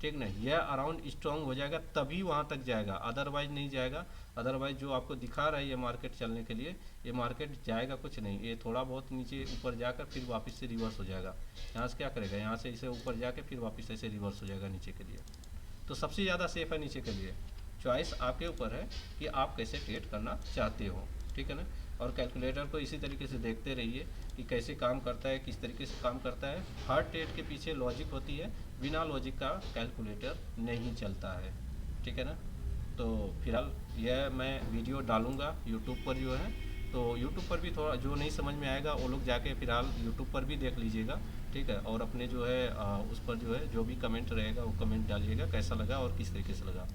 ठीक ना। यह अराउंड स्ट्रॉन्ग हो जाएगा तभी वहाँ तक जाएगा, अदरवाइज नहीं जाएगा। अदरवाइज जो आपको दिखा रहा है ये मार्केट चलने के लिए, ये मार्केट जाएगा कुछ नहीं, ये थोड़ा बहुत नीचे ऊपर जाकर फिर वापस से रिवर्स हो जाएगा। यहाँ से क्या करेगा, यहाँ से इसे ऊपर जाके फिर वापस ऐसे रिवर्स हो जाएगा नीचे के लिए। तो सबसे ज़्यादा सेफ है नीचे के लिए। चॉइस आपके ऊपर है कि आप कैसे ट्रेड करना चाहते हो, ठीक है ना। और कैलकुलेटर को इसी तरीके से देखते रहिए कि कैसे काम करता है, किस तरीके से काम करता है। हर ट्रेड के पीछे लॉजिक होती है, बिना लॉजिक का कैलकुलेटर नहीं चलता है, ठीक है ना। तो फिलहाल यह मैं वीडियो डालूँगा यूट्यूब पर जो है, तो यूट्यूब पर भी थोड़ा जो नहीं समझ में आएगा वो लोग जाके फिलहाल यूट्यूब पर भी देख लीजिएगा, ठीक है। और अपने जो है उस पर जो है जो भी कमेंट रहेगा वो कमेंट डालिएगा कैसा लगा और किस तरीके से लगा।